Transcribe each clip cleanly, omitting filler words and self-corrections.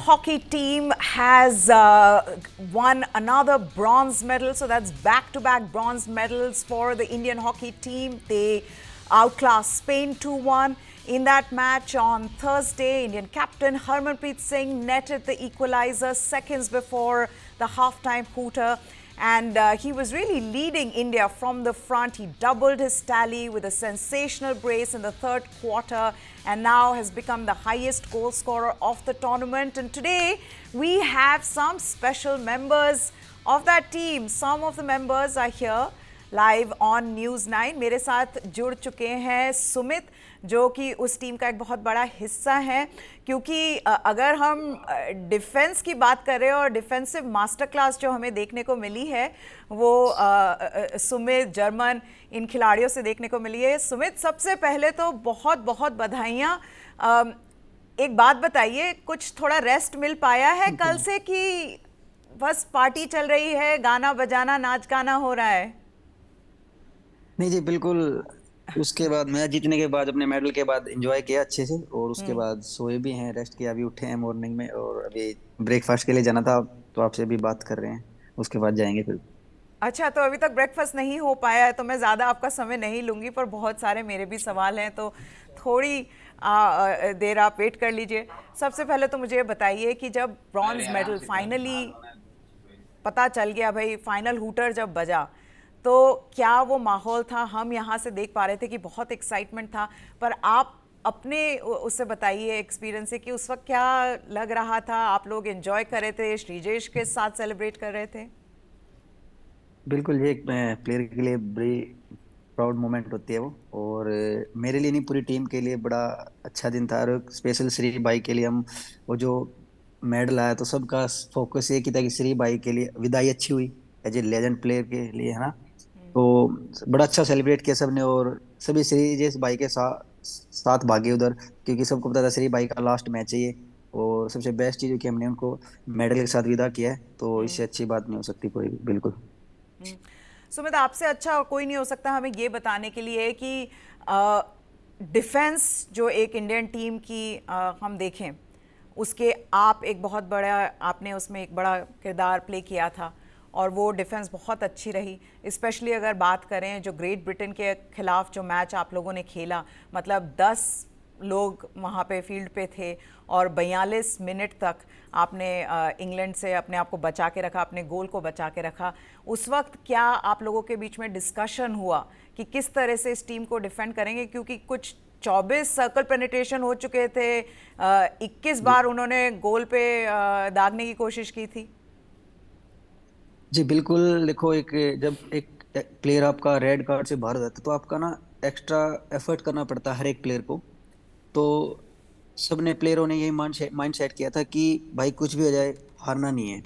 hockey team has won another bronze medal. So that's back to back bronze medals for the Indian hockey team. They outclassed Spain 2-1. In that match on Thursday, Indian captain Harmanpreet Singh netted the equalizer seconds before the halftime hooter. And he was really leading India from the front. He doubled his tally with a sensational brace in the third quarter and now has become the highest goal scorer of the tournament. And today we have some special members of that team. Some of the members are here live on news 9। मेरे साथ जुड़ चुके हैं सुमित, जो कि उस team का एक बहुत बड़ा हिस्सा है। क्योंकि अगर हम डिफेंस की बात करें और डिफेंसिव मास्टर क्लास जो हमें देखने को मिली है वो सुमित, जर्मन, इन खिलाड़ियों से देखने को मिली है। सुमित, सबसे पहले तो बहुत बहुत बधाइयाँ। एक बात बताइए, कुछ थोड़ा रेस्ट मिल पाया है कल से कि बस पार्टी चल रही है, गाना बजाना, नाच गाना हो रहा है? नहीं जी, बिल्कुल। उसके बाद मैच जीतने के बाद अपने मेडल के बाद एंजॉय किया अच्छे से, और उसके बाद सोए भी हैं, रेस्ट किया। अभी उठे हैं मॉर्निंग में और अभी ब्रेकफास्ट के लिए जाना था, तो आपसे अभी बात कर रहे हैं। उसके बाद जाएंगे फिर। अच्छा, तो अभी तक ब्रेकफास्ट नहीं हो पाया है तो मैं ज़्यादा आपका समय नहीं लूँगी, पर बहुत सारे मेरे भी सवाल हैं, तो थोड़ी देर आप वेट कर लीजिए। सबसे पहले तो मुझे बताइए कि जब ब्रॉन्ज मेडल फाइनली पता चल गया, भाई फाइनल हूटर जब बजा, तो क्या वो माहौल था? हम यहाँ से देख पा रहे थे कि बहुत एक्साइटमेंट था, पर आप अपने उससे बताइए एक्सपीरियंस से कि उस वक्त क्या लग रहा था। आप लोग एंजॉय कर रहे थे, श्रीजेश के साथ सेलिब्रेट कर रहे थे? बिल्कुल, ये एक प्लेयर के लिए बड़ी प्राउड मोमेंट होती है वो। और मेरे लिए नहीं, पूरी टीम के लिए बड़ा अच्छा दिन था। और स्पेशल श्री भाई के लिए हम वो जो मेडल आया, तो सबका फोकस ये की था कि श्री भाई के लिए विदाई अच्छी हुई एज ए लेजेंड प्लेयर के लिए, है ना। तो बड़ा अच्छा सेलिब्रेट किया सबने, और सभी श्रीजेश भाई के साथ भागे उधर, क्योंकि सबको पता था श्री भाई का लास्ट मैच है ये। और सबसे बेस्ट चीज है कि हमने उनको मेडल के साथ विदा किया है, तो इससे अच्छी बात नहीं हो सकती कोई भी। बिल्कुल। सुमित, आपसे अच्छा और कोई नहीं हो सकता हमें ये बताने के लिए कि डिफेंस जो एक इंडियन टीम की हम देखें, उसके आप एक बहुत बड़ा, आपने उसमें एक बड़ा किरदार प्ले किया था और वो डिफेंस बहुत अच्छी रही। स्पेशली अगर बात करें जो ग्रेट ब्रिटेन के खिलाफ जो मैच आप लोगों ने खेला, मतलब 10 लोग वहाँ पे फील्ड पे थे और 42 मिनट तक आपने इंग्लैंड से अपने आप को बचा के रखा, अपने गोल को बचा के रखा। उस वक्त क्या आप लोगों के बीच में डिस्कशन हुआ कि किस तरह से इस टीम को डिफेंड करेंगे? क्योंकि कुछ 24 सर्कल पेनिट्रेशन हो चुके थे, 21 बार उन्होंने गोल पे दागने की कोशिश की थी। जी बिल्कुल। देखो, एक जब एक प्लेयर आपका रेड कार्ड से बाहर हो जाता है, तो आपका ना एक्स्ट्रा एफर्ट करना पड़ता है हर एक प्लेयर को। तो सबने प्लेयरों ने यही माइंड सेट किया था कि भाई कुछ भी हो जाए, हारना नहीं है।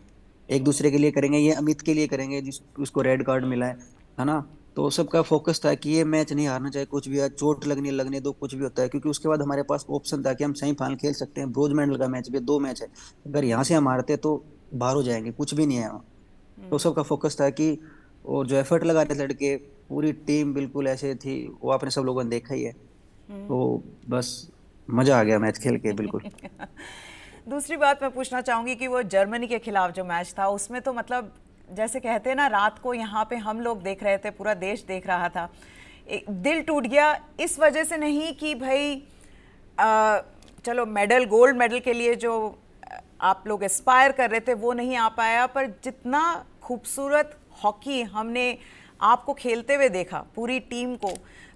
एक दूसरे के लिए करेंगे, ये अमित के लिए करेंगे जिस उसको रेड कार्ड मिला है ना। तो सबका फोकस था कि ये मैच नहीं हारना, चाहे कुछ भी है, चोट लगने लगने दो, कुछ भी होता है। क्योंकि उसके बाद हमारे पास ऑप्शन था कि हम सेमीफाइनल खेल सकते हैं, ब्रोंज मेडल का मैच भी, 2 मैच है। अगर यहाँ से हम हारते तो बाहर हो जाएंगे, कुछ भी नहीं है। तो सबका फोकस था कि, और जो एफर्ट लगा रहे थे लड़के, पूरी टीम बिल्कुल ऐसे थी, वो आपने सब लोगों ने देखा ही है। तो बस मजा आ गया मैच खेल के, बिल्कुल। दूसरी बात मैं पूछना चाहूंगी कि वो जर्मनी के खिलाफ जो मैच था, उसमें तो मतलब जैसे कहते हैं ना, रात को यहाँ पे हम लोग देख रहे थे, पूरा देश देख रहा था, दिल टूट गया। इस वजह से नहीं कि भाई चलो मेडल, गोल्ड मेडल के लिए जो आप लोग एस्पायर कर रहे थे वो नहीं आ पाया, पर जितना खूबसूरत हॉकी हमने आपको खेलते हुए देखा, पूरी टीम को,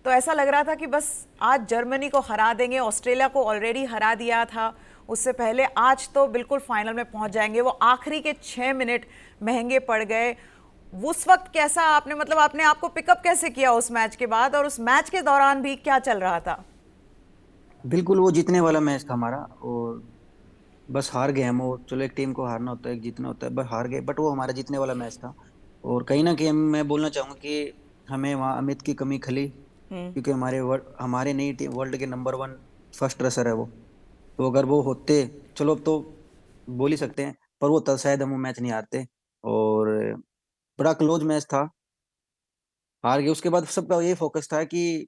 तो ऐसा लग रहा था कि बस आज जर्मनी को हरा देंगे। ऑस्ट्रेलिया को ऑलरेडी हरा दिया था उससे पहले, आज तो बिल्कुल फाइनल में पहुंच जाएंगे। वो आखिरी के 6 मिनट महंगे पड़ गए। उस वक्त कैसा आपने, मतलब आपने आपको पिकअप कैसे किया उस मैच के बाद, और उस मैच के दौरान भी क्या चल रहा था? बिल्कुल, वो जीतने वाला मैच था हमारा, और बस हार गए हम। वो चलो, एक टीम को हारना होता है, एक जीतना होता है, बस हार गए, बट वो हमारा जीतने वाला मैच था। और कहीं ना कहीं मैं बोलना चाहूंगा कि हमें वहाँ अमित की कमी खली, क्योंकि हमारे नई टीम वर्ल्ड के नंबर 1 फर्स्ट रेसर है वो। तो अगर वो होते, चलो अब तो बोल ही सकते हैं, पर वो तब शायद हम वो मैच नहीं हारते। और बड़ा क्लोज मैच था, हार गए। उसके बाद सबका यही फोकस था कि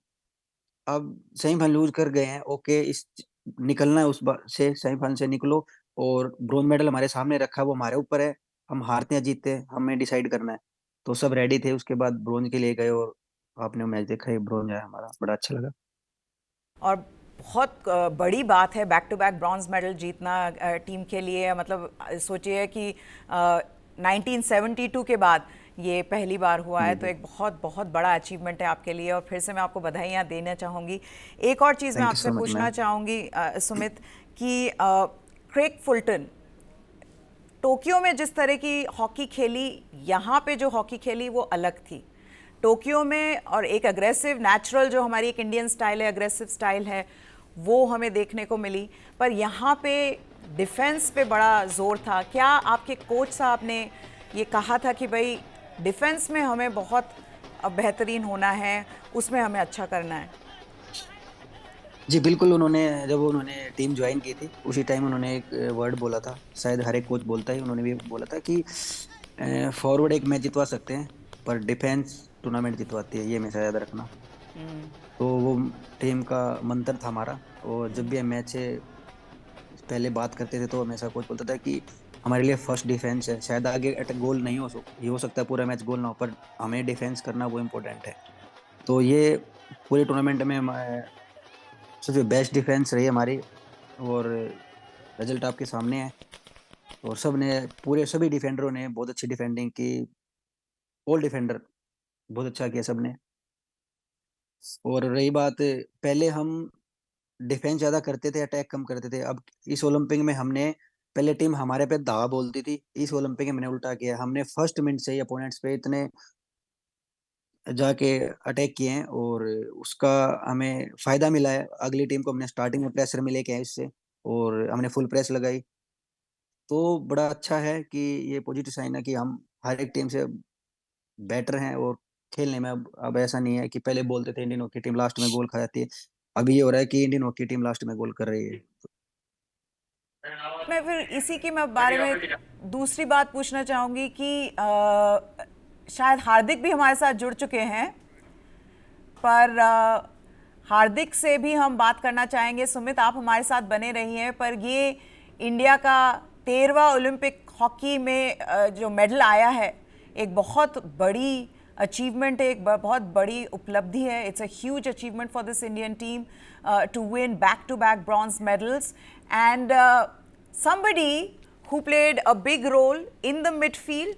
अब सेमीफाइनल लूज कर गए हैं, ओके, इस निकलना है, उस बार से सेमीफाइनल से निकलो और ब्रॉन्ज मेडल हमारे सामने रखा है, वो हमारे ऊपर है। हम हारते हैं जीतते हैं, हमें डिसाइड करना है। तो सब रेडी थे, उसके बाद ब्रॉन्ज के लिए गए, और आपने मैच देखा, ये ब्रॉन्ज आया हमारा, बड़ा अच्छा लगा। और बहुत बड़ी बात है back to back bronze medal जीतना टीम के लिए। मतलब सोचिए कि 1972 के बाद ये पहली बार हुआ है, जी तो जी। एक बहुत बहुत बड़ा अचीवमेंट है आपके लिए, और फिर से मैं आपको बधाइयाँ देना चाहूँगी। एक और चीज़ मैं थैंक यू आपसे सो मच पूछना मैम। चाहूँगी सुमित, कि क्रेग फुलटन टोक्यो में जिस तरह की हॉकी खेली, यहाँ पे जो हॉकी खेली वो अलग थी। टोक्यो में और एक अग्रेसिव नेचुरल जो हमारी एक इंडियन स्टाइल है, अग्रेसिव स्टाइल है, वो हमें देखने को मिली। पर यहाँ पे डिफेंस पे बड़ा जोर था। क्या आपके कोच साहब ने ये कहा था कि भाई डिफेंस में हमें बहुत बेहतरीन होना है, उसमें हमें अच्छा करना है? जी बिल्कुल, उन्होंने जब उन्होंने टीम ज्वाइन की थी उसी टाइम उन्होंने एक वर्ड बोला था, शायद हर एक कोच बोलता है, उन्होंने भी बोला था कि फॉरवर्ड एक मैच जितवा सकते हैं, पर डिफेंस टूर्नामेंट जितवाती है, ये हमेशा याद रखना। तो वो टीम का मंत्र था हमारा। और जब भी हम मैच से पहले बात करते थे तो हमेशा कोच बोलता था कि हमारे लिए फर्स्ट डिफेंस है, शायद आगे अटैक गोल नहीं ये हो सकता है पूरा मैच गोल ना हो, पर हमें डिफेंस करना वो इम्पोर्टेंट है। तो ये पूरे टूर्नामेंट में सबसे बेस्ट डिफेंस रही हमारी। और रिजल्ट आपके सामने है। और सब ने, पूरे सभी डिफेंडरों ने बहुत अच्छी डिफेंडिंग की। ऑल डिफेंडर बहुत अच्छा किया सबने। और रही बात, पहले हम डिफेंस ज्यादा करते थे, अटैक कम करते थे। अब इस ओलंपिक में हमने, पहले टीम हमारे पे धावा बोलती थी, इस ओलंपिक में हमने उल्टा किया, हमने फर्स्ट मिनट से ही अपोनेंट्स पे इतने जाके अटैक किए हैं, और उसका हमें फायदा मिला है। अगली टीम को हमने स्टार्टिंग में प्रेशर में लेके आए इससे, और हमने फुल प्रेस लगाई। तो बड़ा अच्छा है कि ये पॉजिटिव साइन है कि हम हर एक टीम से बेटर हैं। और खेलने में अब ऐसा नहीं है कि पहले बोलते थे इंडियन हॉकी टीम लास्ट में गोल खा जाती है, अभी ये हो रहा है कि इंडियन हॉकी टीम लास्ट में गोल कर रही है। मैं फिर इसी के मैं बारे में दूसरी बात पूछना चाहूँगी कि शायद हार्दिक भी हमारे साथ जुड़ चुके हैं, पर हार्दिक से भी हम बात करना चाहेंगे। सुमित, आप हमारे साथ बने रहिए। पर ये इंडिया का 13वां ओलंपिक हॉकी में जो मेडल आया है, एक बहुत बड़ी अचीवमेंट है, एक बहुत बड़ी उपलब्धि है। It's a huge achievement for this Indian team to win back to back bronze medals, and somebody who played a big role in the midfield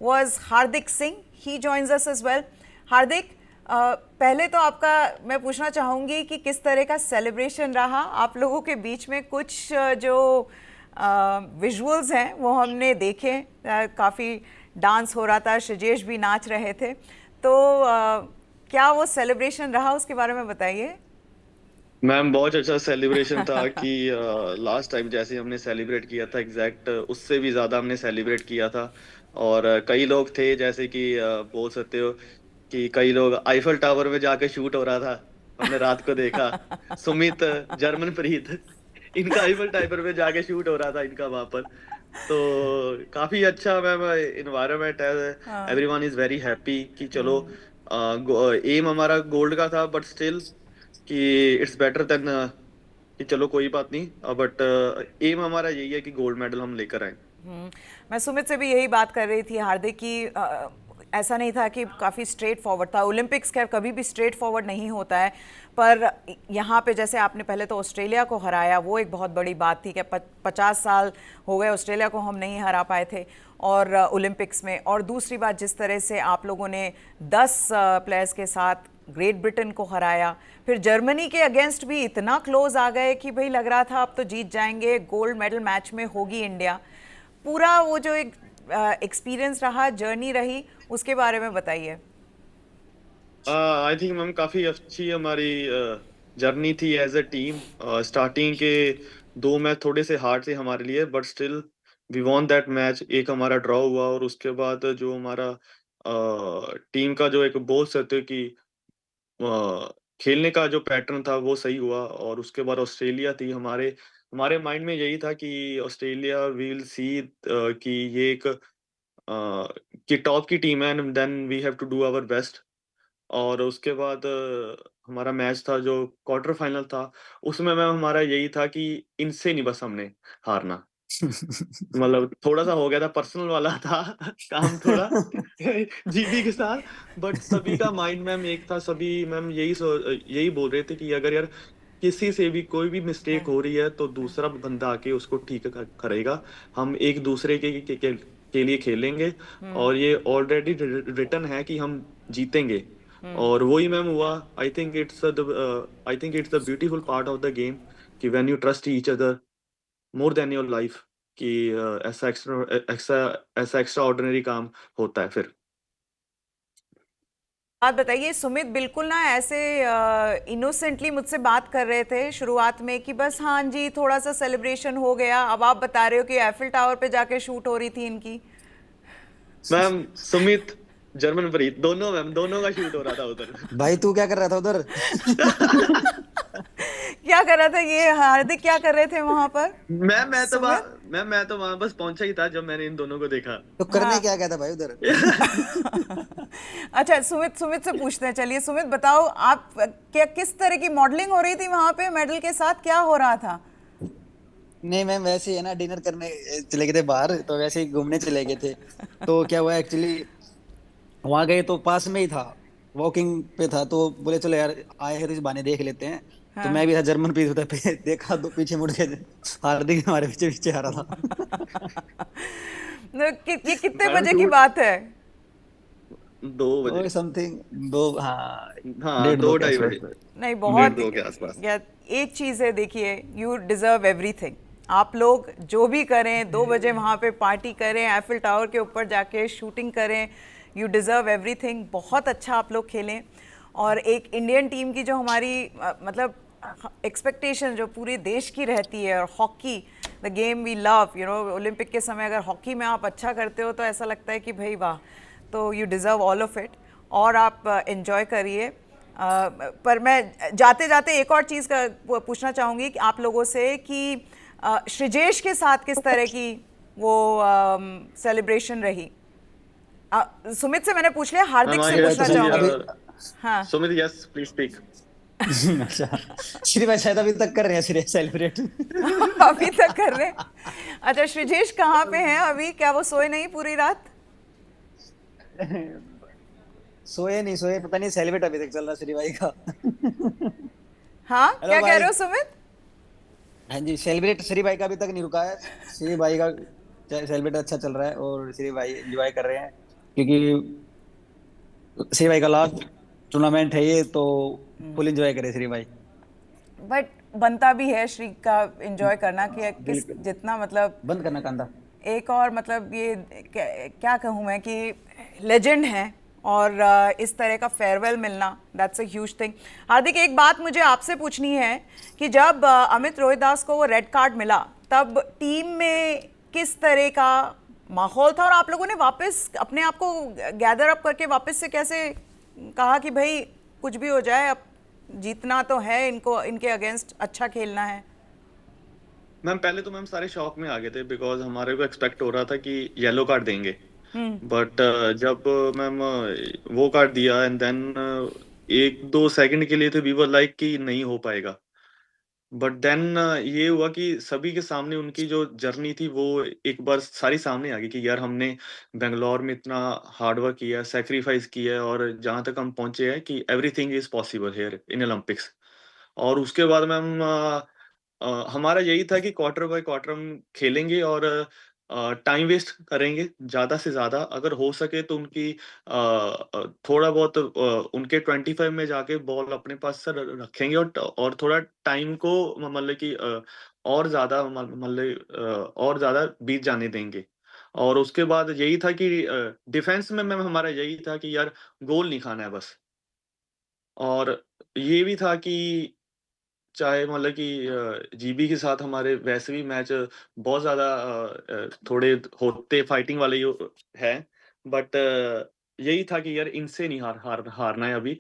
was Hardik Singh. He joins us as well. Hardik, पहले तो आपका मैं पूछना चाहूँगी कि किस तरह का सेलिब्रेशन रहा आप लोगों के बीच में। कुछ जो विजुअल्स हैं वो हमने देखे, काफ़ी डांस हो रहा था, शिजेश भी नाच रहे थे। तो क्या वो सेलिब्रेशन रहा, उसके बारे में बताइए। मैम बहुत अच्छा सेलिब्रेशन था कि लास्ट टाइम जैसे हमने सेलिब्रेट किया था एग्जैक्ट उससे भी ज्यादा हमने सेलिब्रेट किया था। और कई लोग थे जैसे कि बोल सकते हो कि कई लोग आईफल टावर में जाके शूट हो रहा था, हमने रात को देखा। सुमित, जर्मन प्रीत, इनका आईफल टावर में जाके शूट हो रहा था इनका वहां पर। तो काफी अच्छा मैम इन्वायरमेंट है। हाँ। एवरीवन इज वेरी हैप्पी कि चलो एम हमारा गोल्ड का था, बट स्टिल कि इट्स बेटर देन कि चलो कोई बात नहीं, बट एम हमारा यही है कि गोल्ड मेडल हम लेकर आए। मैं सुमित से भी यही बात कर रही थी हार्दिक की, ऐसा नहीं था कि काफ़ी स्ट्रेट फॉरवर्ड था। ओलंपिक्स खैर कभी भी स्ट्रेट फॉरवर्ड नहीं होता है, पर यहाँ पे जैसे आपने पहले तो ऑस्ट्रेलिया को हराया, वो एक बहुत बड़ी बात थी कि 50 साल हो गए ऑस्ट्रेलिया को हम नहीं हरा पाए थे और ओलंपिक्स में। और दूसरी बात, जिस तरह से आप लोगों ने 10 प्लेयर्स के साथ ग्रेट ब्रिटेन को हराया, फिर जर्मनी के अगेंस्ट भी इतना क्लोज आ गए कि भाई लग रहा था अब तो जीत जाएंगे, गोल्ड मेडल मैच में होगी इंडिया। पूरा वो जो एक एक्सपीरियंस रहा, जर्नी रही, उसके बारे में बताइए। आई थिंक मैम काफी अच्छी हमारी जर्नी थी एज अ टीम। स्टार्टिंग के दो मैच थोड़े से हार्ड थे हमारे लिए, but still we won that match. एक हमारा ड्रॉ हुआ, और उसके बाद जो हमारा टीम का जो एक बोल सकते हो कि खेलने का जो पैटर्न था वो सही हुआ। और उसके बाद ऑस्ट्रेलिया थी, हमारे हमारे माइंड में यही था कि ऑस्ट्रेलिया विल सी कि ये एक कि टॉप की टीम है, and then we have to do our best. और उसके बाद हमारा मैच था जो क्वार्टर फाइनल था, उसमें मैं हमारा यही था कि इनसे नहीं बस हमने हारना। मतलब थोड़ा सा हो गया था, पर्सनल वाला था काम थोड़ा जीबी के साथ। बट सभी का माइंड मैम एक था, सभी मैम यही बोल रहे थे कि अगर यार किसी से भी कोई भी मिस्टेक हो रही है तो दूसरा बंदा आके उसको ठीक करेगा। हम एक दूसरे के लिए खेलेंगे, और ये ऑलरेडी रिटन है कि हम जीतेंगे। और वही मैम हुआ। I think it's the beautiful part of the game कि when you trust each other more than your life, कि ऐसा एक्स्ट्रा ऑर्डिनरी काम होता है फिर। बात बताइए, सुमित बिल्कुल ना ऐसे इनोसेंटली मुझसे बात कर रहे थे शुरुआत में कि बस हाँ जी थोड़ा सा सेलिब्रेशन हो गया, अब आप बता रहे हो कि एफिल टावर पे जाके शूट हो रही थी इनकी। मैम सुमित, जर्मन प्रीत, दोनों मैम, दोनों का शूट हो रहा था उधर। भाई तू क्या कर रहा था उधर? क्या कर रहा था ये हार्दिक, क्या कर रहे थे वहां पर सुमित? मैं तो वहां बस पहुंचा ही था जब मैंने इन दोनों को देखा। तो करने क्या गया था भाई उधर? अच्छा, सुमित सुमित से पूछते हैं। चलिए सुमित बताओ, आप क्या किस तरह की मॉडलिंग हो रही थी वहां पे मेडल के साथ, क्या हो रहा था? नहीं मैम, वैसे ही है ना, डिनर करने चले गए थे बाहर, तो वैसे ही घूमने चले गए थे। तो क्या हुआ एक्चुअली, वहां गए तो पास में ही था, वॉकिंग पे था, तो बोले चलो यार आए हैं तो इस बहाने देख लेते हैं। तो हाँ। मैं भी था जर्मन पीस होता पे देखा, तो पीछे मुड़ के हार्दिक हमारे पीछे पीछे आ रहा था। ये कितने मैडम बजे की शूट बात है? 2 बजे। और समथिंग दो, हाँ, हाँ, डेढ़ दो दो के ढाई आसपास। बजे। नहीं, डेढ़ बहुत। दो के आसपास। या एक चीज़ है, देखिए, यू डिज़र्व एवरीथिंग। आप लोग जो भी करें, 2 बजे वहाँ पे पार्टी करें, एफिल टावर के ऊपर जाके शूटिंग करें, यू डिज़र्व एवरीथिंग। बहुत अच्छा आप लोग खेलें। और एक इंडियन टीम की जो हमारी मतलब एक्सपेक्टेशन जो पूरे देश की रहती है, और hockey the game we love, Olympic के समय अगर हॉकी में आप अच्छा करते हो तो ऐसा लगता है कि भाई वाह। तो you deserve all of it, और आप एंजॉय करिए। पर मैं जाते जाते एक और चीज़ का पूछना चाहूँगी कि आप लोगों से कि श्रीजेश के साथ किस तरह की वो सेलिब्रेशन रही। सुमित से मैंने पूछ लिया, मैम हार्दिक से आई हैव श्रीभाई टू तो पूछना सी। शायद चाहूंगी। अभी हाँ। Sumit, yes please speak. अच्छा, श्रीभाई शायद अभी तक कर रहे हैं सीरियस सेलिब्रेट। अभी तक कर रहे हैं? अच्छा, श्रीजेश कहाँ पे हैं अभी? क्या वो सोए नहीं पूरी रात? सोए नहीं सोए, पता नहीं, सेलिब्रेट अभी तक चल रहा श्रीभाई का। हाँ, हेलो क्या कह भाई। रहे हो सुमित? हाँ जी, सेलिब्रेट श्री भाई का अभी तक नहीं रुका है। श्री भाई का सेलिब्रेट अच्छा चल रहा है, और श्री भाई एंजॉय कर रहे हैं, क्योंकि श्री भाई का लास्ट टूर्नामेंट है ये, तो फुल एंजॉय करे श्री भाई। बट बनता भी है श्री का एंजॉय करना, कि किस बिल्कुल, जितना मतलब बंद करना कंधा। एक और मतलब ये क्या कहूँ मैं कि लेजेंड है, और इस तरह का फेयरवेल मिलना, दैट्स अ ह्यूज थिंग। हार्दिक, एक बात मुझे आपसे पूछनी है कि जब अमित रोहिदास को वो रेड कार्ड मिला, तब टीम में किस तरह का माहौल था, और आप लोगों ने वापस अपने आप को गैदर अप करके वापस से कैसे कहा कि भाई कुछ भी हो जाए, अब जीतना तो है, इनको इनके अगेंस्ट अच्छा खेलना है? मैम पहले तो मैम सारे शॉक में आ गए थे, बिकॉज हमारे को एक्सपेक्ट हो रहा था कि येलो कार्ड देंगे। बट जब मैम वो कार्ड दिया, एंड देन 1-2 सेकंड के लिए तो वी वर लाइक कि नहीं हो पाएगा। बट देन ये हुआ कि सभी के सामने उनकी जो जर्नी थी वो एक बार सारी सामने आ गई कि यार हमने बेंगलोर में इतना हार्ड वर्क किया, सेक्रीफाइस किया है, और जहां तक हम पहुंचे हैं कि everything is possible here in Olympics. और उसके बाद मैम हमारा यही था कि क्वार्टर बाय क्वार्टर हम खेलेंगे, और टाइम वेस्ट करेंगे ज्यादा से ज्यादा, अगर हो सके तो उनकी थोड़ा बहुत उनके 25 में जाके बॉल अपने पास से रखेंगे, और थोड़ा टाइम को मतलब कि और ज्यादा मतलब और ज्यादा बीत जाने देंगे। और उसके बाद यही था कि डिफेंस में मैम हमारा यही था कि यार गोल नहीं खाना है बस। और ये भी था कि चाहे मतलब कि जीबी के साथ हमारे वैसे भी मैच बहुत ज़्यादा थोड़े होते फाइटिंग वाले ही है। बट यही था कि यार इनसे नहीं हारना है अभी,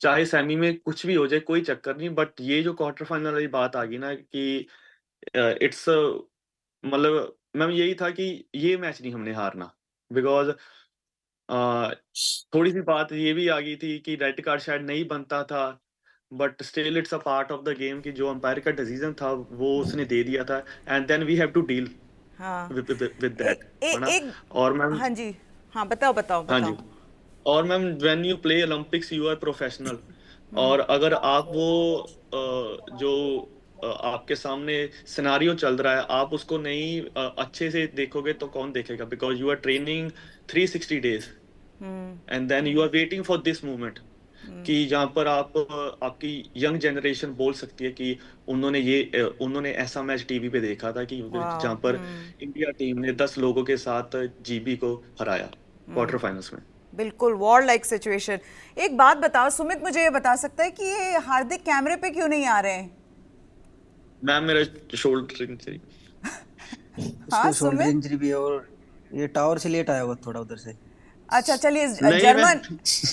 चाहे सेमी में कुछ भी हो जाए कोई चक्कर नहीं। बट ये जो क्वार्टर फाइनल वाली बात आ गई ना कि इट्स मतलब मैम यही था कि ये मैच नहीं हमने हारना, बिकॉज थोड़ी सी बात ये भी आ गई थी कि रेड कार्ड शायद नहीं बनता था, but still it's a part of the game कि जो अंपायर का डिसीजन था वो उसने दे दिया था, and then we have to deal. हाँ विद दैट, है ना। एक और मैम, हाँ जी, हाँ बताओ बताओ हाँ जी, बताओ। और ma'am when you play Olympics you are professional. और अगर आप वो जो आपके सामने सिनारियो चल रहा है, आप उसको नहीं अच्छे से देखोगे तो कौन देखेगा, because you are training 360 days, and then you are waiting for this moment, कि जहाँ पर आप आपकी यंग जनरेशन बोल सकती है कि उन्होंने ऐसा मैच टीवी पे देखा था कि वाह। जहाँ पर इंडिया टीम ने 10 लोगों के साथ जीबी को हराया क्वार्टर फाइनल्स में। बिल्कुल वॉर लाइक सिचुएशन। एक बात बताओ सुमित, मुझे ये बता सकता है कि ये हार्दिक कैमरे पे क्यों नहीं आ रहे हैं? मैम मेरा शोल्डर इंजरी। हाँ उसको शोल्डर सुमित। इंजरी भी है, और ये टावर से लेट आया हुआ थोड़ा उधर से। अच्छा चलिए, नहीं जर्मन,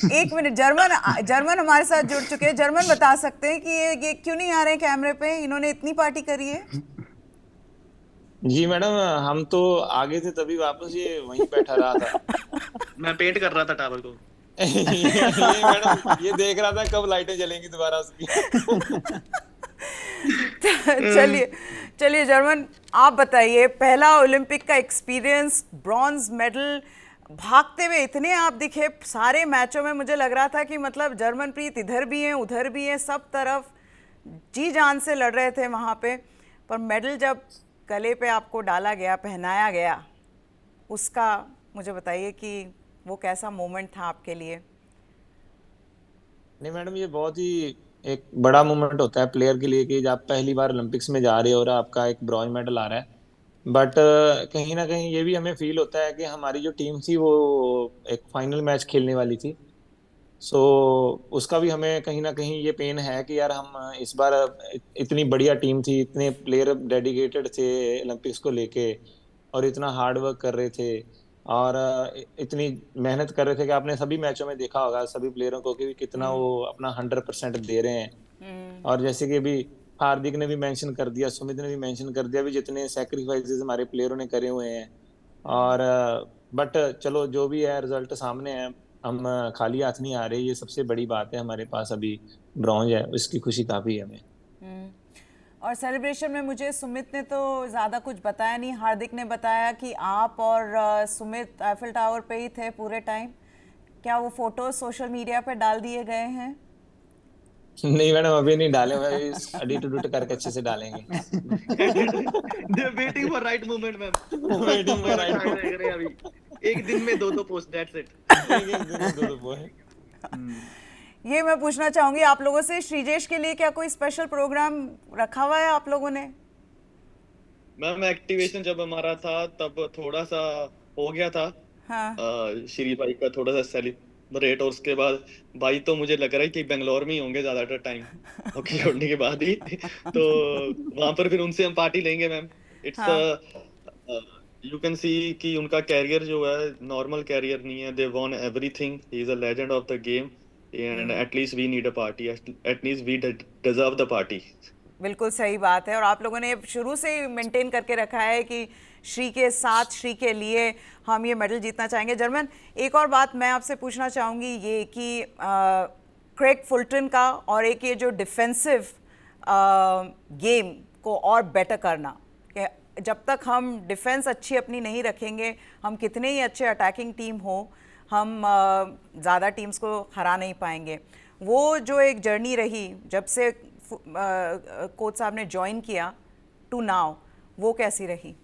मैं एक मिनट, जर्मन हमारे साथ जुड़ चुके हैं। जर्मन बता सकते हैं कि ये क्यों नहीं आ रहे हैं कैमरे पे? इन्होंने इतनी पार्टी करी है। जी मैडम, हम तो आगे थे तभी वापस ये वहीं बैठा रहा था। मैं पेंट कर रहा था टावर को। ये मैडम ये देख रहा था कब लाइटें जलेंगी दोबारा उसकी। चलिए चलिए जर्मन, आप बताइए, पहला ओलंपिक का एक्सपीरियंस, ब्रॉन्ज मेडल, भागते हुए इतने आप दिखे सारे मैचों में, मुझे लग रहा था कि मतलब जर्मनप्रीत इधर भी हैं उधर भी हैं, सब तरफ जी जान से लड़ रहे थे वहाँ पे। पर मेडल जब गले पे आपको डाला गया, पहनाया गया, उसका मुझे बताइए कि वो कैसा मोमेंट था आपके लिए? नहीं मैडम, ये बहुत ही एक बड़ा मोमेंट होता है प्लेयर के लिए कि जब आप पहली बार ओलंपिक्स में जा रहे हो और आपका एक ब्रॉन्ज मेडल आ रहा है। बट कहीं ना कहीं ये भी हमें फील होता है कि हमारी जो टीम थी वो एक फाइनल मैच खेलने वाली थी। सो उसका भी हमें कहीं ना कहीं ये पेन है कि यार हम इस बार इतनी बढ़िया टीम थी, इतने प्लेयर डेडिकेटेड थे ओलंपिक्स को लेके, और इतना हार्ड वर्क कर रहे थे, और इतनी मेहनत कर रहे थे कि आपने सभी मैचों में देखा होगा सभी प्लेयरों को कि कितना वो अपना 100% दे रहे हैं। और जैसे कि अभी हार्दिक ने भी मेंशन कर दिया, सुमित ने भी मेंशन कर दिया, भी जितने सेक्रीफाइसेस हमारे प्लेयरों ने करे हुए हैं। और बट चलो जो भी है रिजल्ट सामने है, हम खाली हाथ नहीं आ रहे, ये सबसे बड़ी बात है। हमारे पास अभी ब्रॉन्ज है, इसकी खुशी काफी है हमें। और सेलिब्रेशन में मुझे सुमित ने तो ज़्यादा कुछ बताया नहीं, हार्दिक ने बताया कि आप और सुमित आईफिल टावर पे ही थे पूरे टाइम। क्या वो फोटो सोशल मीडिया पे डाल दिए गए हैं? नहीं मैडम, अभी नहीं डाले हुए, अभी एडिट उडिट करके अच्छे से डालेंगे। They are waiting for right moment ma'am. Waiting for हमारा राइट। टाइम लग रहा है अभी। एक दिन में दो पोस्ट, दैट्स इट। एक एक दिन में दो दो पोस्ट। ये मैं पूछना चाहूंगी आप लोगों से, श्रीजेश के लिए क्या कोई स्पेशल प्रोग्राम रखा हुआ है आप लोगों ने? मैम एक्टिवेशन जब हमारा था तब थोड़ा सा हो गया था, हाँ। श्री भाई का थोड़ा सा सेलिब्रेट, और उसके बाद भाई तो मुझे लग रहा है कि बेंगलोर में ही होंगे ज्यादातर टाइम हॉकी छोड़ने के बाद ही। तो वहां पर फिर उनसे हम पार्टी लेंगे मैम। इट्स हाँ। यू कैन सी कि उनका कैरियर जो है नॉर्मल कैरियर नहीं है, they won everything, he is a legend of the game, and at least we need a party, at least we deserve the party. बिल्कुल सही बात है, और आप लोगों ने शुरू से ही मेंटेन करके रखा है कि श्री के साथ, श्री के लिए हम ये मेडल जीतना चाहेंगे। जर्मन, एक और बात मैं आपसे पूछना चाहूँगी ये कि क्रेग फुलटन का, और एक ये जो डिफेंसिव गेम को और बेटर करना, कि जब तक हम डिफेंस अच्छी अपनी नहीं रखेंगे, हम कितने ही अच्छे अटैकिंग टीम हो, हम ज़्यादा टीम्स को हरा नहीं पाएंगे। वो जो एक जर्नी रही जब से कोच साहब ने ज्वाइन किया टू नाउ, वो कैसी रही?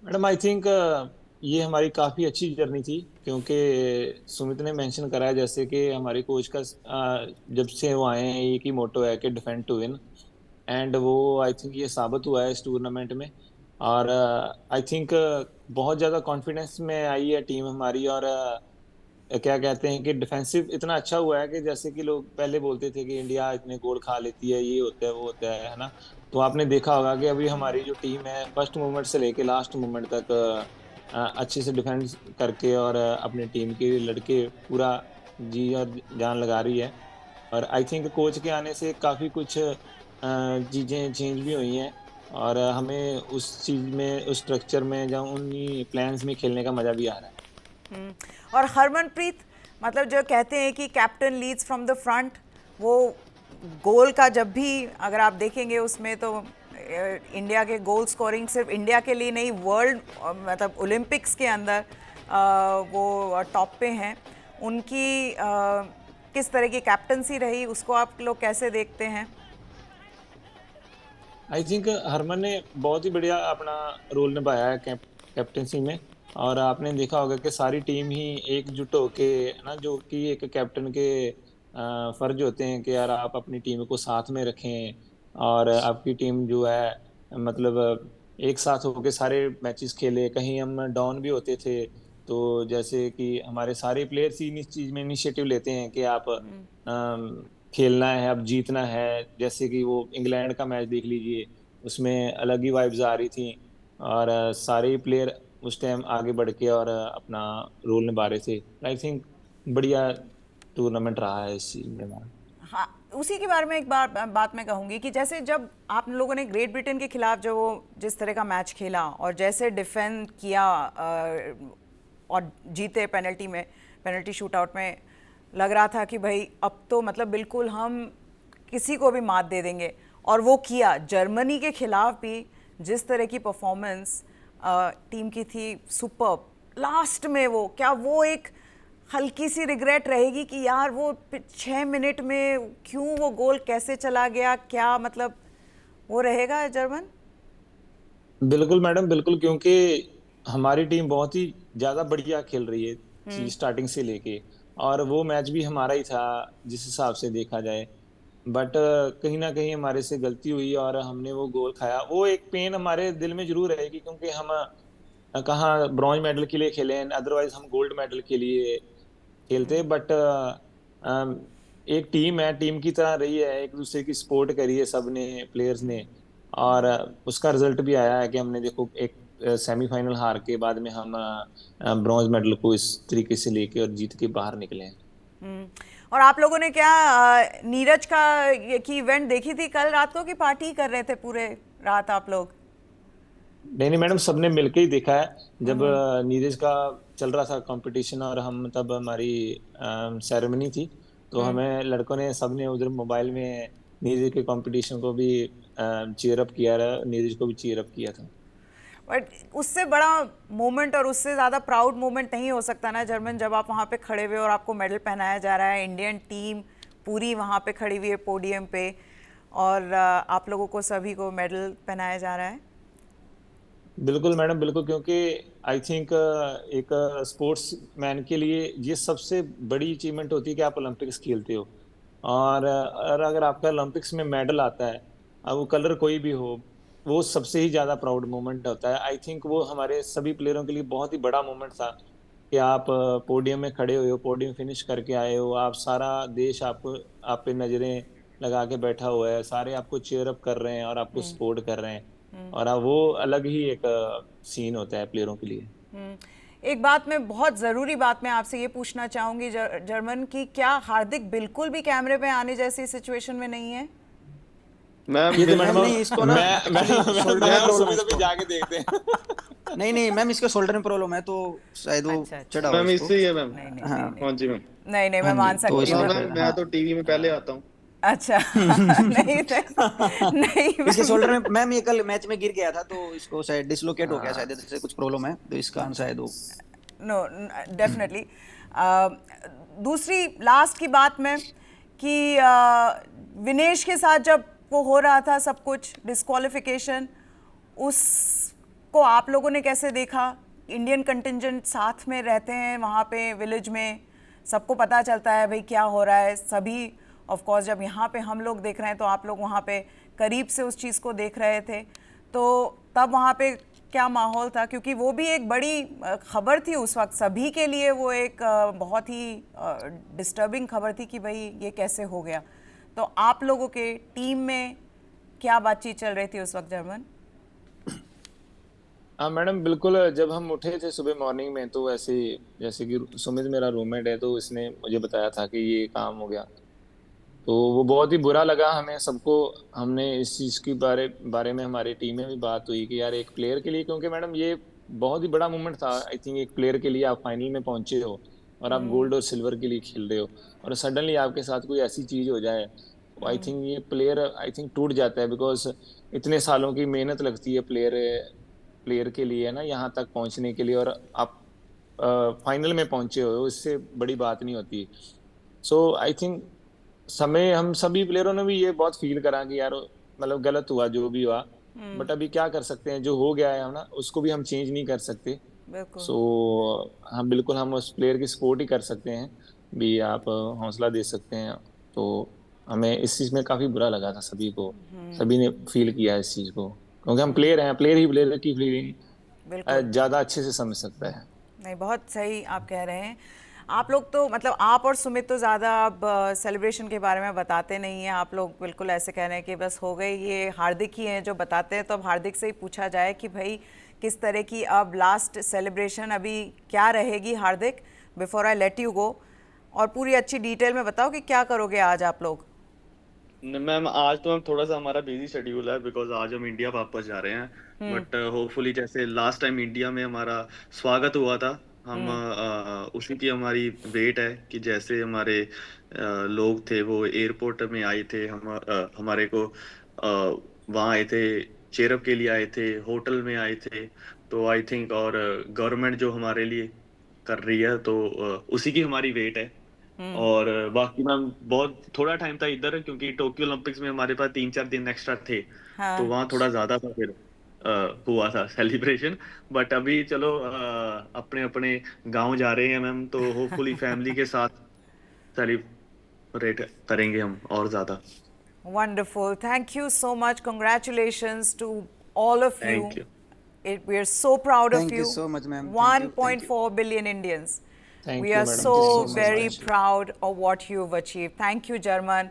मैडम आई थिंक ये हमारी काफ़ी अच्छी जर्नी थी, क्योंकि सुमित ने मेंशन करा है जैसे कि हमारे कोच का जब से वो आए हैं एक ही मोटो है कि डिफेंड टू विन, एंड वो आई थिंक ये साबित हुआ है इस टूर्नामेंट में। और आई थिंक बहुत ज़्यादा कॉन्फिडेंस में आई है टीम हमारी, और क्या कहते हैं कि डिफेंसिव इतना अच्छा हुआ है कि जैसे कि लोग पहले बोलते थे कि इंडिया इतने गोल खा लेती है, ये होता है वो होता है ना। तो आपने देखा होगा कि अभी हमारी जो टीम है फर्स्ट मोमेंट से लेके लास्ट मोमेंट तक अच्छे से डिफेंस करके और अपनी टीम के लड़के पूरा जी और जान लगा रही है। और आई थिंक कोच के आने से काफ़ी कुछ चीज़ें चेंज भी हुई हैं, और हमें उस चीज़ में, उस स्ट्रक्चर में या उन्हीं प्लान्स में खेलने का मज़ा भी आ रहा है। और हरमनप्रीत, मतलब जो कहते हैं कि captain leads from the front, वो गोल का जब भी अगर आप देखेंगे उसमें तो इंडिया के गोल स्कोरिंग सिर्फ इंडिया के लिए नहीं, वर्ल्ड मतलब ओलंपिक्स के अंदर वो टॉप पे हैं। उनकी किस तरह की कैप्टनसी रही, उसको आप लोग कैसे देखते हैं? आई थिंक हरमन ने बहुत ही बढ़िया अपना रोल निभाया है कैप्टनसी में। और आपने देखा होगा कि सारी टीम ही एकजुट होके ना, जो कि एक कैप्टन के फर्ज होते हैं कि यार आप अपनी टीम को साथ में रखें, और आपकी टीम जो है मतलब एक साथ होके सारे मैचेस खेले। कहीं हम डाउन भी होते थे तो जैसे कि हमारे सारे प्लेयर्स ही इस चीज में इनिशिएटिव लेते हैं कि आप खेलना है, अब जीतना है। जैसे कि वो इंग्लैंड का मैच देख लीजिए, उसमें अलग ही वाइब्स आ रही थी, और सारे ही प्लेयर उस टाइम आगे बढ़ के और अपना रोल निभा रहे थे। आई थिंक बढ़िया टूर्नामेंट रहा है इस चीज में हमारा। हाँ, उसी के बारे में एक बात मैं कहूँगी कि जैसे जब आप लोगों ने ग्रेट ब्रिटेन के खिलाफ जो वो जिस तरह का मैच खेला और जैसे डिफेंड किया और जीते पेनल्टी शूटआउट में, लग रहा था कि भाई अब तो मतलब बिल्कुल हम किसी को भी मात दे देंगे, और वो किया। जर्मनी के खिलाफ भी जिस तरह की परफॉर्मेंस टीम की थी, सुपर्ब। लास्ट में वो एक हल्की सी रिग्रेट रहेगी कि यार वो 6 मिनट में क्यों वो गोल कैसे चला गया, क्या मतलब वो रहेगा जर्मन? बिल्कुल मैडम, बिल्कुल, क्योंकि हमारी टीम बहुत ही ज्यादा बढ़िया खेल रही है स्टार्टिंग से लेके, और वो मैच भी हमारा ही था जिस हिसाब से देखा जाए। बट कहीं ना कहीं हमारे से गलती हुई और हमने वो गोल खाया। वो एक पेन हमारे दिल में जरूर रहेगी, क्योंकि हम कहाँ ब्रॉन्ज मेडल के लिए खेले हैं, अदरवाइज हम गोल्ड मेडल के लिए खेलते। बट एक टीम है, टीम की तरह रही है, एक दूसरे की सपोर्ट करी है सबने, प्लेयर्स ने, और उसका रिजल्ट भी आया है कि हमने देखो एक सेमीफाइनल हार के बाद में हम ब्रॉन्ज मेडल को इस तरीके से लेके और जीत के बाहर निकले हैं। और आप लोगों ने क्या नीरज की इवेंट देखी थी कल रात को, कि पार्टी कर रहे थे पूरे रात आप लोग? नहीं नहीं मैडम, सबने मिलके ही देखा है। जब नीरज का चल रहा था कंपटीशन और हम तब हमारी सेरेमनी थी, तो हमें लड़कों ने सबने उधर मोबाइल में नीरज के कंपटीशन को भी चीयर अप किया रहा, नीरज को भी चीयर अप किया था। बट उससे बड़ा मोमेंट और उससे ज़्यादा प्राउड मोमेंट नहीं हो सकता ना जर्मन, जब आप वहाँ पे खड़े हुए और आपको मेडल पहनाया जा रहा है, इंडियन टीम पूरी वहाँ पे खड़ी हुई है पोडियम पे, और आप लोगों को सभी को मेडल पहनाया जा रहा है। बिल्कुल मैडम, बिल्कुल, क्योंकि आई थिंक एक स्पोर्ट्स मैन के लिए ये सबसे बड़ी अचीवमेंट होती है कि आप ओलंपिक्स खेलते हो, और अगर आपका ओलंपिक्स में मेडल आता है, अब वो कलर कोई भी हो, वो सबसे ही ज्यादा प्राउड मोमेंट होता है। आई थिंक वो हमारे सभी प्लेयरों के लिए बहुत ही बड़ा मोमेंट था कि आप पोडियम में खड़े हुए हो, पोडियम फिनिश करके आए हो, आप सारा देश आपको आप पे नजरें लगा के बैठा हुआ है, सारे आपको चीयर अप कर रहे हैं और आपको सपोर्ट कर रहे हैं, और वो अलग ही एक सीन होता है प्लेयरों के लिए। एक बात मैं बहुत ज़रूरी बात मैं आपसे ये पूछना चाहूँगी जर्मन की, क्या हार्दिक बिल्कुल भी कैमरे पे आने जैसी सिचुएशन में नहीं है? मैम ये तो बिल्कुल मैडम नहीं, इसको ना शोल्डर में मैं और प्रॉब्लम सुमित है अभी इसको। जाके देखते हैं। नहीं मैम, इसके शोल्डर में प्रॉब्लम है, तो शायद वो अच्छा, अच्छा। चढ़ा हुआ है मैम इसको। इससे ही है मैम। नहीं नहीं हाँ नहीं नहीं हाँ जी मैम। नहीं हाँ मैं जी, मान तो सकती इस हूँ। हाँ वजह मैम, से मैं हाँ। तो टीवी में पहले आता हूँ। अच्छा नहीं नहीं इसके मैं शोल्डर में मैम, ये कल मैच में गिर गया था तो इसको शायद डिसलोकेट हो गया, शायद इधर से कुछ प्रॉब्लम है तो इस कारण शायद वो। No definitely. दूसरी लास्ट की बात में कि विनेश के साथ जब वो हो रहा था सब कुछ डिस्क्वालिफिकेशन, उसको आप लोगों ने कैसे देखा? इंडियन कंटिंजेंट साथ में रहते हैं वहाँ पे विलेज में, सबको पता चलता है भाई क्या हो रहा है सभी। ऑफ कोर्स जब यहाँ पे हम लोग देख रहे हैं तो आप लोग वहाँ पे करीब से उस चीज़ को देख रहे थे, तो तब वहाँ पे क्या माहौल था? क्योंकि वो भी एक बड़ी खबर थी उस वक्त सभी के लिए, वो एक बहुत ही डिस्टर्बिंग खबर थी कि भाई ये कैसे हो गया। तो आप लोगों के टीम में क्या बातचीत चल रही थी उस वक्त जर्मन? हाँ मैडम, बिल्कुल, जब हम उठे थे सुबह मॉर्निंग में, तो ऐसे जैसे कि सुमित मेरा रूममेट है, तो इसने मुझे बताया था कि ये काम हो गया, तो वो बहुत ही बुरा लगा हमें सबको। हमने इस चीज की बारे बारे में हमारी टीम में भी बात हुई कि यार एक प्लेयर के लिए, क्योंकि मैडम ये बहुत ही बड़ा मोमेंट था। आई थिंक एक प्लेयर के लिए आप फाइनल में पहुंचे हो और आप गोल्ड और सिल्वर के लिए खेल रहे हो, और सडनली आपके साथ कोई ऐसी चीज हो जाए, आई थिंक ये प्लेयर आई थिंक टूट जाता है, बिकॉज इतने सालों की मेहनत लगती है प्लेयर के लिए, है ना, यहाँ तक पहुंचने के लिए, और आप फाइनल में पहुंचे हो, इससे बड़ी बात नहीं होती। सो आई थिंक समय हम सभी प्लेयरों ने भी ये बहुत फील करा कि यार मतलब गलत हुआ जो भी हुआ, बट अभी क्या कर सकते हैं, जो हो गया है ना उसको भी हम चेंज नहीं कर सकते। बिल्कुल। सो हम बिल्कुल हम उस प्लेयर की सपोर्ट ही कर सकते हैं भी, आप हौसला दे सकते हैं। तो हमें इस चीज में काफी बुरा लगा था सभी को, सभी ने फील किया इस चीज को, क्योंकि हम प्लेयर हैं, प्लेयर ही प्लेयर की बिल्कुल। फीलिंग ज्यादा अच्छे से समझ सकता है। नहीं, बहुत सही आप कह रहे हैं। आप लोग तो मतलब आप और सुमित तो ज़्यादा अब सेलिब्रेशन के बारे में बताते नहीं हैं। आप लोग बिल्कुल ऐसे कह रहे हैं कि बस हो गई, ये हार्दिक ही हैं जो बताते हैं। तो अब हार्दिक से ही पूछा जाए कि भाई किस तरह की अब लास्ट सेलिब्रेशन अभी क्या रहेगी Hardik, before I let you go, और पूरी अच्छी डिटेल में बताओ कि क्या करोगे आज आप लोग। मैम आज तो हम थोड़ा सा हमारा बिजी शेड्यूल है, बिकॉज आज हम इंडिया वापस जा रहे हैं। बट होपफुली जैसे लास्ट टाइम इंडिया में हमारा स्वागत हुआ था, हम उसी की हमारी वेट है कि जैसे हमारे लोग थे वो एयरपोर्ट में आए थे, हमारे को वहाँ आए थे, चेयरअप के लिए आए थे, होटल में आए थे। तो आई थिंक और गवर्नमेंट जो हमारे लिए कर रही है, तो उसी की हमारी वेट है। और बाकी मैम बहुत थोड़ा टाइम था इधर, क्योंकि टोक्यो ओलंपिक्स में हमारे पास 3-4 दिन एक्स्ट्रा थे, तो हाँ। वहाँ थोड़ा ज्यादा था, फिर हुआ था सेलिब्रेशन। बट अभी चलो अपने अपने गांव जा रहे हैं मैम, तो होपफुली फैमिली के साथ सेलिब्रेट करेंगे हम और ज्यादा। Wonderful. Thank you so much. Congratulations to all of thank you. You. We are so proud of thank you you. So much ma'am, thank you, thank you, 1.4 billion Indians. We thank you are madam, thank you so so thank you much so very ma'am. Much. proud of what you've achieved. Thank you, German.